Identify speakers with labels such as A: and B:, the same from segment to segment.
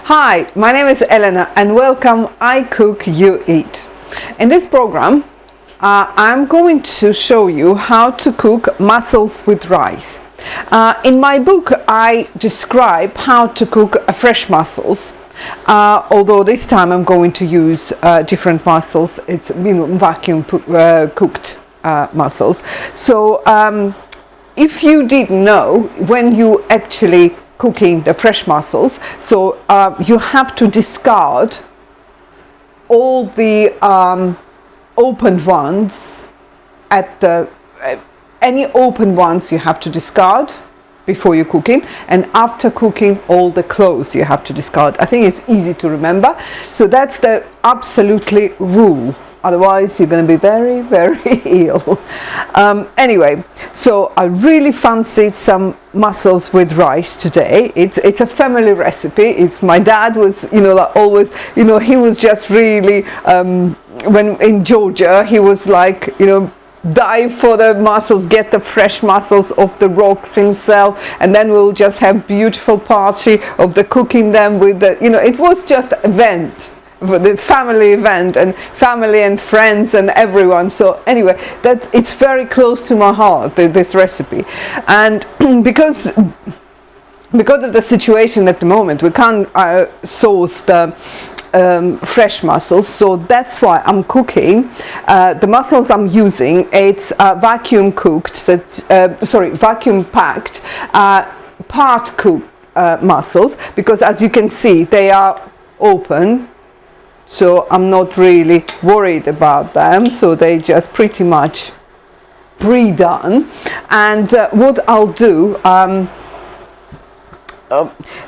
A: Hi, my name is Lena and welcome I Cook You Eat. In this program I'm going to show you how to cook mussels with rice. In my book I describe how to cook fresh mussels, although this time I'm going to use different mussels. It's vacuum cooked mussels. So if you didn't know, when you actually cooking the fresh mussels, so you have to discard all the opened ones at the any open ones you have to discard before you're cooking, and after cooking all the clothes you have to discard. I think it's easy to remember, so that's the absolutely rule, otherwise you're going to be very, very ill. Anyway, so I really fancied some mussels with rice today. It's a family recipe. It's my dad was, like always, he was just really, when in Georgia, he was like, dive for the mussels, get the fresh mussels off the rocks himself, and then we'll just have beautiful party of the cooking them with the, it was just event. The family event and family and friends and everyone. So anyway, that it's very close to my heart, this recipe, and because of the situation at the moment we can't source the fresh mussels, so that's why I'm cooking the mussels I'm using. It's vacuum cooked, vacuum packed, part cooked mussels, because as you can see they are open, so I'm not really worried about them, so they just pretty much pre-done. And what I'll do,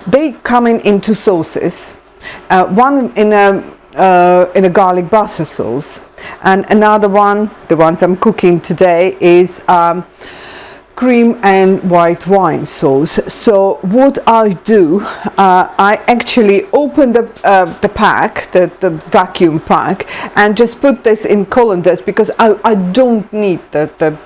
A: they come in two sauces, one in a garlic butter sauce, and another one, the ones I'm cooking today, is cream and white wine sauce. So what I do, I actually open the pack, the vacuum pack, and just put this in colanders, because I don't need the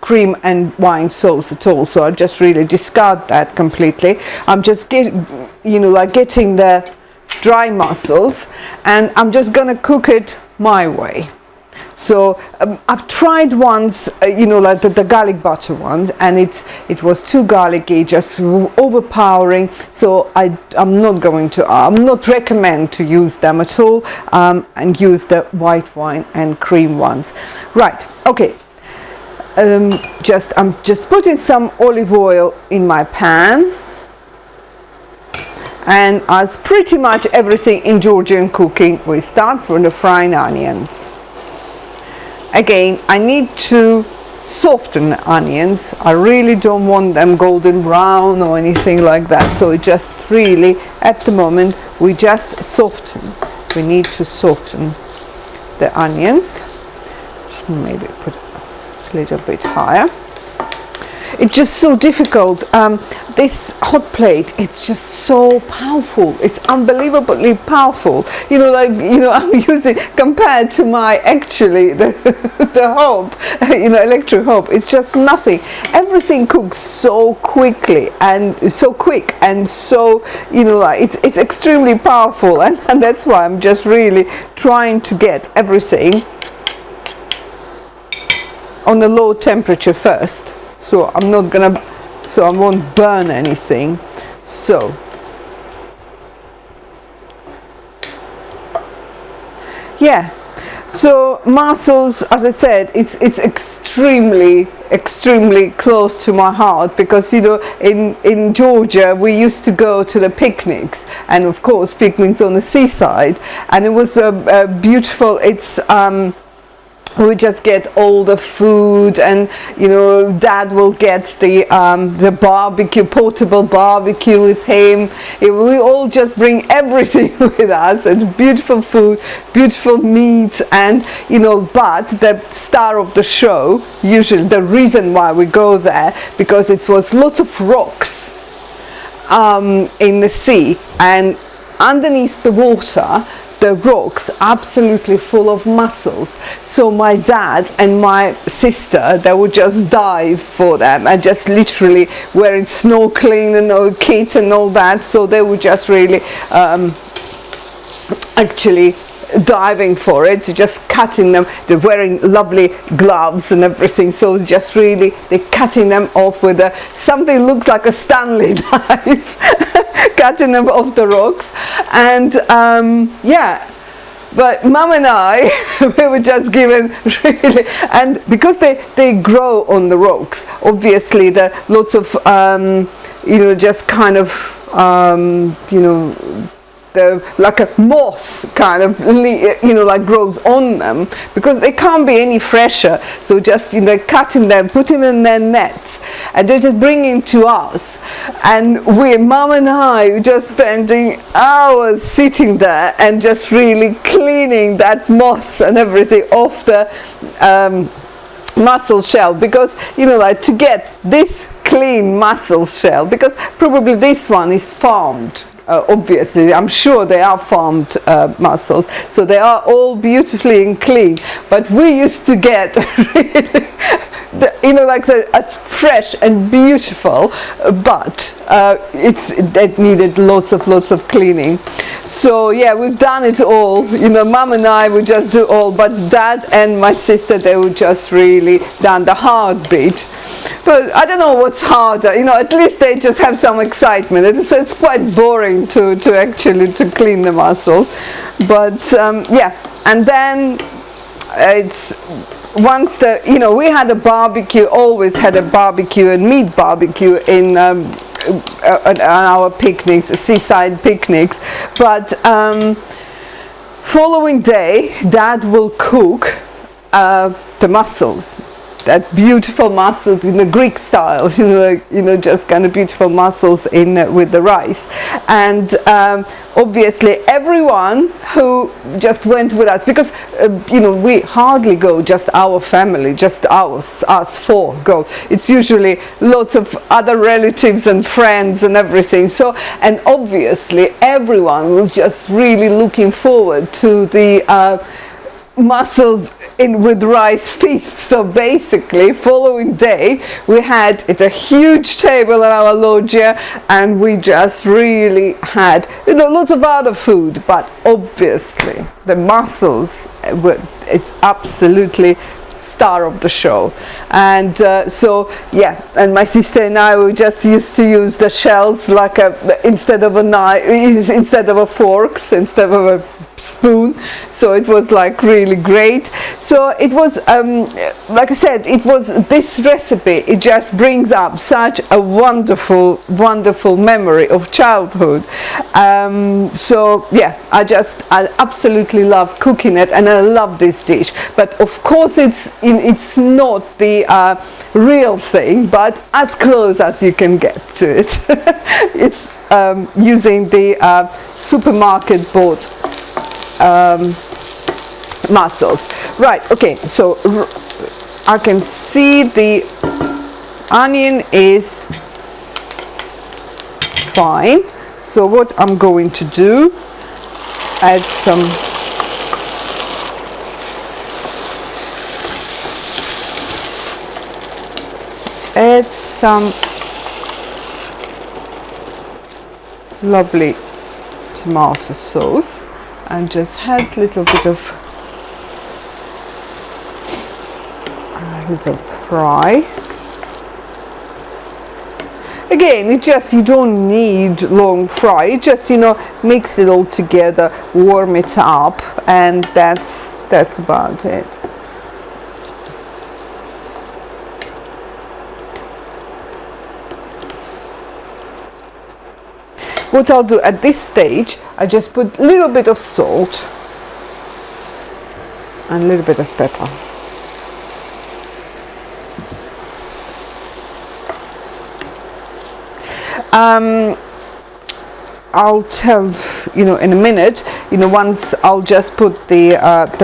A: cream and wine sauce at all, so I just really discard that completely. I'm just getting the dry mussels, and I'm just gonna cook it my way. So I've tried once, like the garlic butter one, and it was too garlicky, just overpowering. So I'm not recommend to use them at all, and use the white wine and cream ones. Right, okay. I'm just putting some olive oil in my pan, and as pretty much everything in Georgian cooking, we start from the frying onions. Again, I need to soften the onions. I really don't want them golden brown or anything like that. So it just really, at the moment, we just soften. We need to soften the onions. Just maybe put a little bit higher. It's just so difficult. This hot plate, it's just so powerful. It's unbelievably powerful. I'm using, compared to my actually the hob, electric hob, it's just nothing. Everything cooks so quickly and so quick, and so it's extremely powerful, and that's why I'm just really trying to get everything on a low temperature first. So I won't burn anything. So yeah, so mussels, as I said, it's extremely close to my heart, because in Georgia we used to go to the picnics, and of course picnics on the seaside, and it was a beautiful, we just get all the food, and dad will get the barbecue, portable barbecue with him. We all just bring everything with us, and beautiful food, beautiful meat, and but the star of the show, usually the reason why we go there, because it was lots of rocks in the sea, and underneath the water the rocks absolutely full of mussels. So my dad and my sister, they would just dive for them, and just literally wearing snorkeling and all kit and all that. So they would just really actually diving for it, just cutting them. They're wearing lovely gloves and everything, so just really they're cutting them off with something looks like a Stanley knife, cutting them off the rocks. And yeah, but Mum and I, we were just given really, and because they grow on the rocks, obviously the lots of just kind of like a moss kind of like grows on them, because they can't be any fresher. So just cutting them, putting them in their nets, and they're just bringing to us, and Mum and I just spending hours sitting there and just really cleaning that moss and everything off the mussel shell, because like to get this clean mussel shell, because probably this one is farmed. Obviously, I'm sure they are farmed mussels, so they are all beautifully and clean. But we used to get really, like as fresh and beautiful, but it needed lots of cleaning. So yeah, we've done it all. Mum and I would just do all, but Dad and my sister, they would just really done the hard bit. But I don't know what's harder, at least they just have some excitement. It's quite boring to actually to clean the mussel. But yeah, and then it's once we had a barbecue, always had a barbecue and meat barbecue in on our picnics, seaside picnics. But following day, Dad will cook the mussels. That beautiful mussels in the Greek style, just kind of beautiful mussels with the rice. And obviously everyone who just went with us, because we hardly go, just our family, just us four go. It's usually lots of other relatives and friends and everything. So, and obviously everyone was just really looking forward to the mussels with rice feast. So basically following day we had a huge table at our loggia, and we just really had lots of other food, but obviously the mussels it's absolutely star of the show. And so yeah, and my sister and I, we just used to use the shells like instead of a knife, instead of a forks, instead of a spoon. So it was like really great. So it was like I said, it was this recipe, it just brings up such a wonderful memory of childhood. So yeah, I absolutely love cooking it, and I love this dish. But of course it's not the real thing, but as close as you can get to it. It's using the supermarket bought mussels. Right, okay, so I can see the onion is fine. So what I'm going to do, add some lovely tomato sauce, and just add a little bit of fry. Again, you don't need long fry. You just mix it all together, warm it up, and that's about it. What I'll do at this stage, I just put a little bit of salt and a little bit of pepper. I'll tell in a minute. Once I'll just put the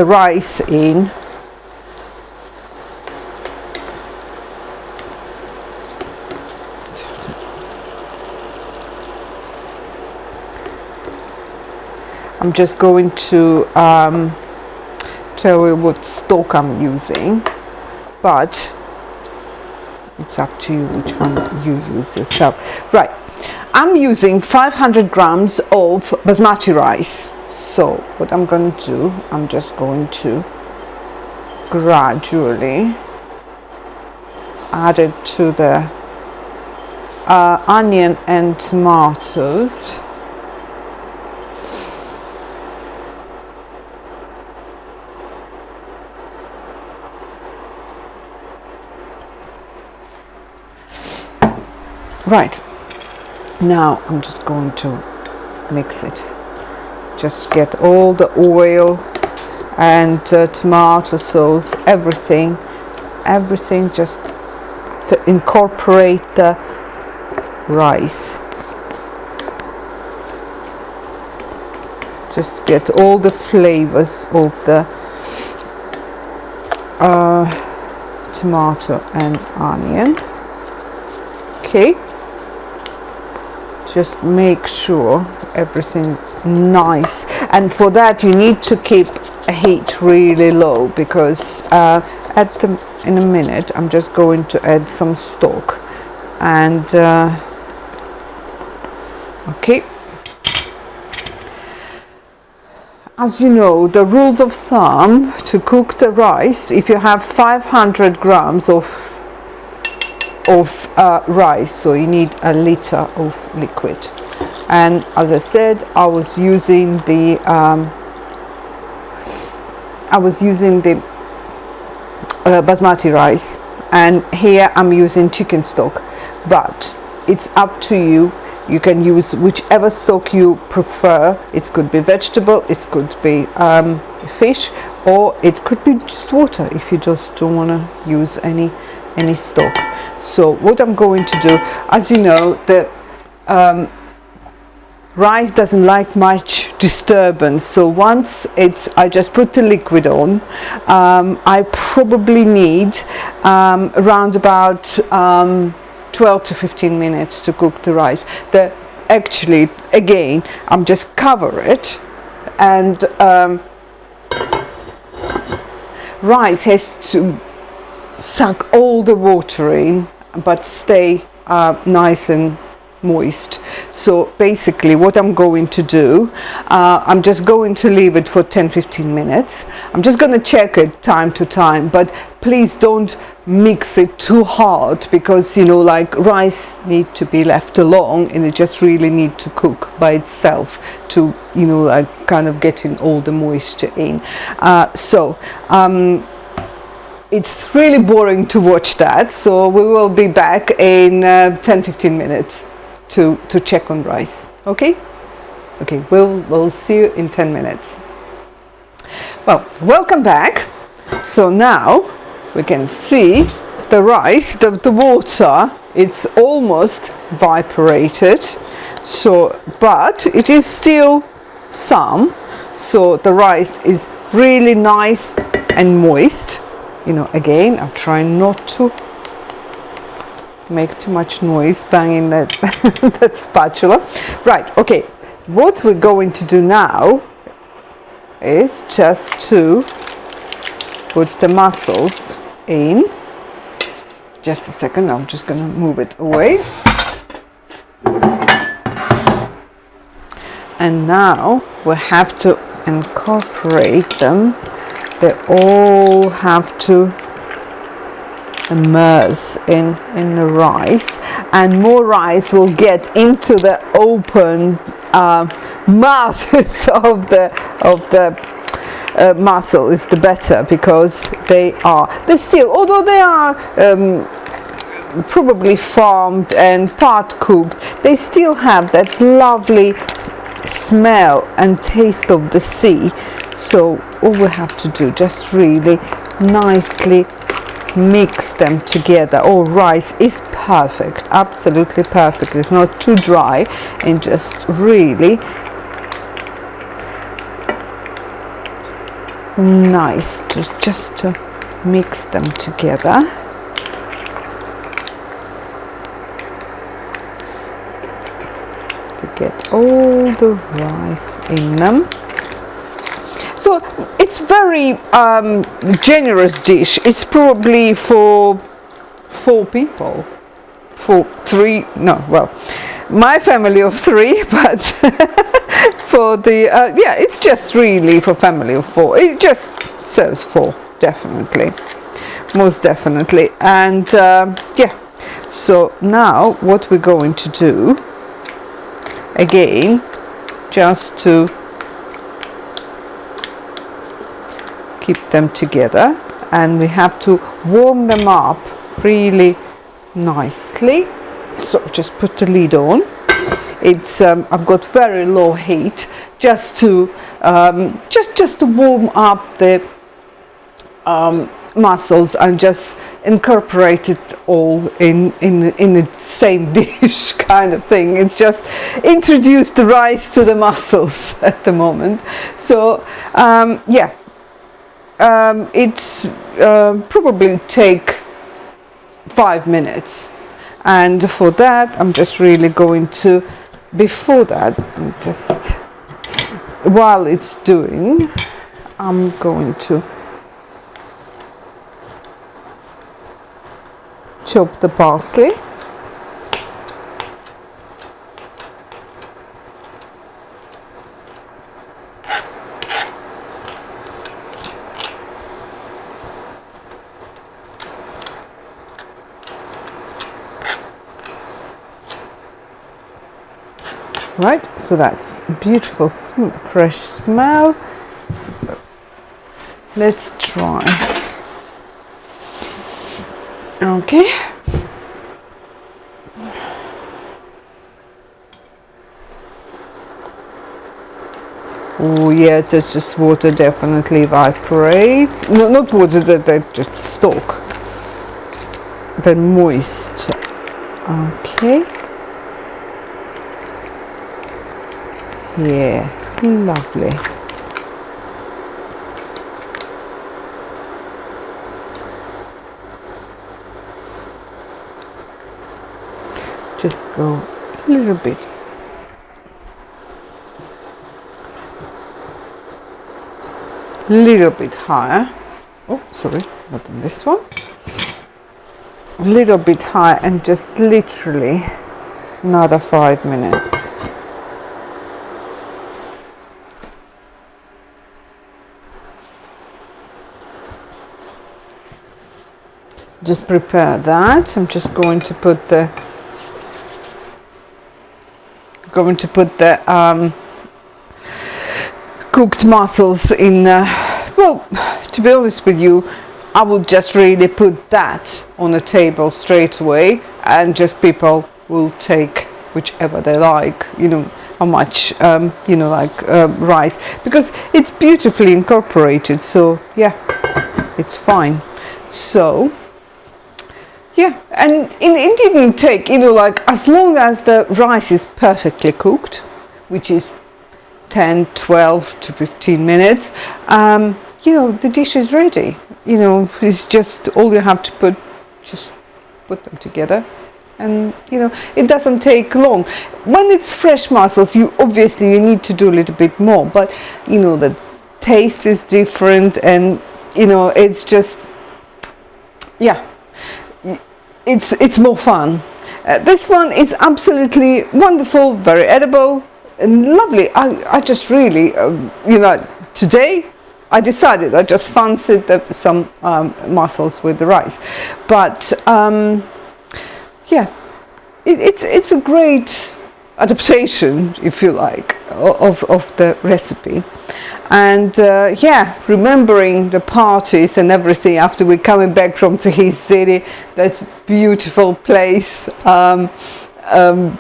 A: rice in. I'm just going to tell you what stock I'm using, but it's up to you which one you use yourself. Right, I'm using 500 grams of basmati rice. So what I'm going to do, I'm just going to gradually add it to the onion and tomatoes. Right, now I'm just going to mix it. Just get all the oil and tomato sauce, everything just to incorporate the rice. Just get all the flavors of the tomato and onion. Okay, just make sure everything nice, and for that you need to keep a heat really low, because in a minute I'm just going to add some stock. And okay, as you know, the rules of thumb to cook the rice, if you have 500 grams of rice, so you need a liter of liquid. And as I said, I was using the basmati rice, and here I'm using chicken stock, but it's up to you. You can use whichever stock you prefer. It could be vegetable, it could be fish, or it could be just water if you just don't want to use any stock. So what I'm going to do, as you know, the rice doesn't like much disturbance, so once I just put the liquid on, I probably need around about 12 to 15 minutes to cook the rice. Actually, again, I'm just cover it, and rice has to suck all the water in but stay nice and moist. So basically what I'm going to do, I'm just going to leave it for 10-15 minutes. I'm just going to check it time to time, but please don't mix it too hard, because you know, like, rice need to be left alone and it just really need to cook by itself to, you know, like, kind of getting all the moisture in. It's really boring to watch that, so we will be back in 10-15 minutes to check on rice. Okay, we'll see you in 10 minutes. Well, welcome back. So now we can see the rice, the water, it's almost evaporated, so, but it is still some, so the rice is really nice and moist. You know, again, I'm trying not to make too much noise banging that that spatula. Right, okay, what we're going to do now is just to put the mussels in. Just a second, I'm just going to move it away. And now we have to incorporate them. They all have to immerse in the rice, and more rice will get into the open mouths of the mussels, the better, because they still, although they are probably farmed and part cooked, they still have that lovely smell and taste of the sea. So all we have to do, just really nicely mix them together. Oh, rice is perfect, absolutely perfect. It's not too dry, and just really nice just to mix them together. To get all the rice in them. So it's very generous dish. It's probably for 4 people, for 3, no, well, my family of 3, but for the yeah, it's just really for family of 4. It just serves 4, definitely, most definitely. And yeah, so now what we're going to do again, just to keep them together, and we have to warm them up really nicely. So just put the lid on. It's I've got very low heat, just to just to warm up the mussels and just incorporate it all in the same dish kind of thing. It's just introduce the rice to the mussels at the moment. So yeah, it's probably take 5 minutes, and for that I'm just really going to, before that, just while it's doing, I'm going to chop the parsley. Right, so that's a beautiful fresh smell. So let's try. Okay. Oh yeah, that's just water definitely evaporates. No, not water, that just stock, but moist. Okay. Yeah, lovely. Just go a little bit. Little bit higher. Oh, sorry, not on this one. A little bit higher, and just literally another 5 minutes. Just prepare that. I'm just going to put the cooked mussels in. Well, to be honest with you, I will just really put that on a table straight away, and just people will take whichever they like. You know how much you know, like rice, because it's beautifully incorporated. So yeah, it's fine. So. Yeah, and it didn't take, you know, like, as long as the rice is perfectly cooked, which is 10, 12 to 15 minutes, you know, the dish is ready. You know, it's just all you have to just put them together, and, you know, it doesn't take long. When it's fresh mussels, you need to do a little bit more, but, you know, the taste is different, and, you know, it's just, yeah. It's more fun. This one is absolutely wonderful, very edible and lovely. I just really, you know, today I decided I just fancied some mussels with the rice. But yeah, it's a great adaptation, if you like, of the recipe. And yeah, remembering the parties and everything after we're coming back from Tahiti City, that's beautiful place,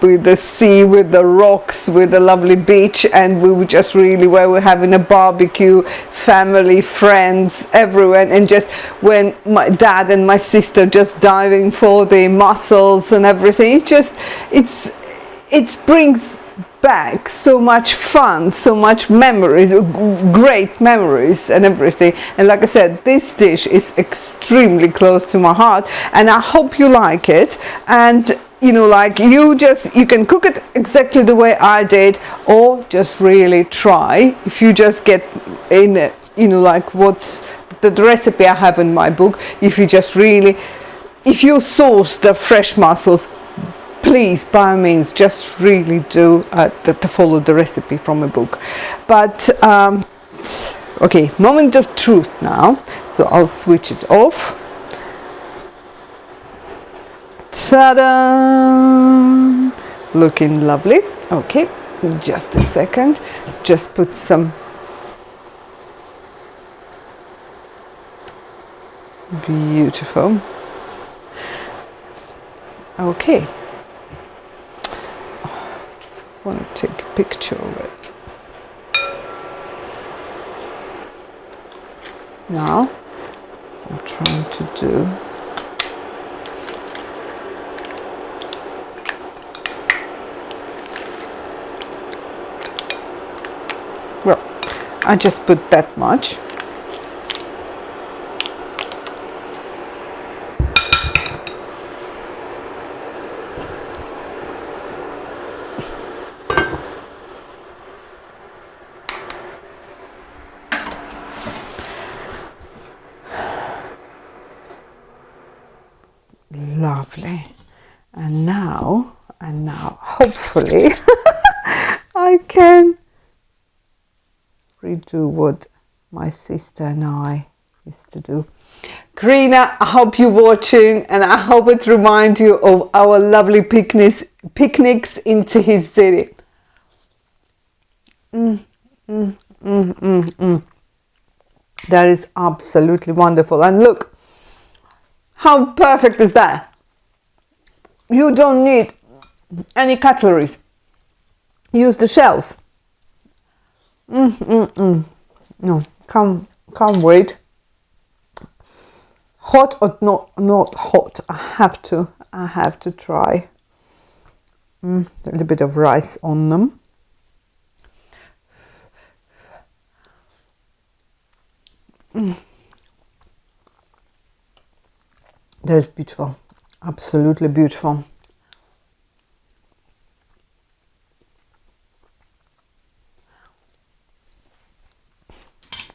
A: with the sea, with the rocks, with the lovely beach, and we were just really where we're having a barbecue, family, friends, everyone, and just when my dad and my sister just diving for the mussels and everything, it brings back so much fun, so much memories, great memories and everything. And like I said, this dish is extremely close to my heart, and I hope you like it. And you know, like you can cook it exactly the way I did, or just really try. If you just get in it, you know, like what's the recipe I have in my book, if you source the fresh mussels, please, by all means, just really do to follow the recipe from a book. But okay, moment of truth now. So I'll switch it off. Ta-da! Looking lovely. Okay, just a second. Just put some beautiful. Okay. I want to take a picture of it. Now, I'm trying to do. Well, I just put that much. Lovely. And now, hopefully, I can redo what my sister and I used to do. Karina, I hope you're watching, and I hope it reminds you of our lovely picnics in Tahiti City. That is absolutely wonderful. And look, how perfect is that? You don't need any cutleries. Use the shells. No, can't wait. Hot or not hot? I have to try. A little bit of rice on them. That is beautiful. Absolutely beautiful.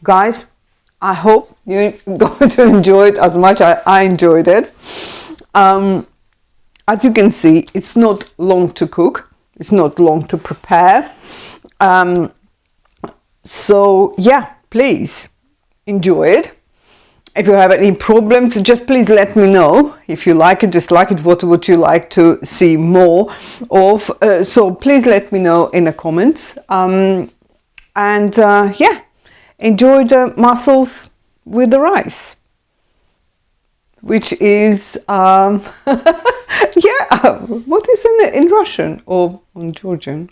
A: Guys, I hope you're going to enjoy it as much as I enjoyed it. As you can see, it's not long to cook. It's not long to prepare. So yeah, please enjoy it. If you have any problems, just please let me know. If you like it, dislike it, what would you like to see more of? So please let me know in the comments. Yeah, enjoy the mussels with the rice, which is yeah. What is in Russian or in Georgian?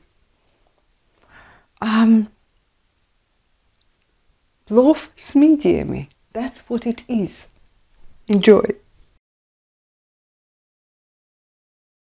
A: Plov с Midiami. That's what it is. Enjoy.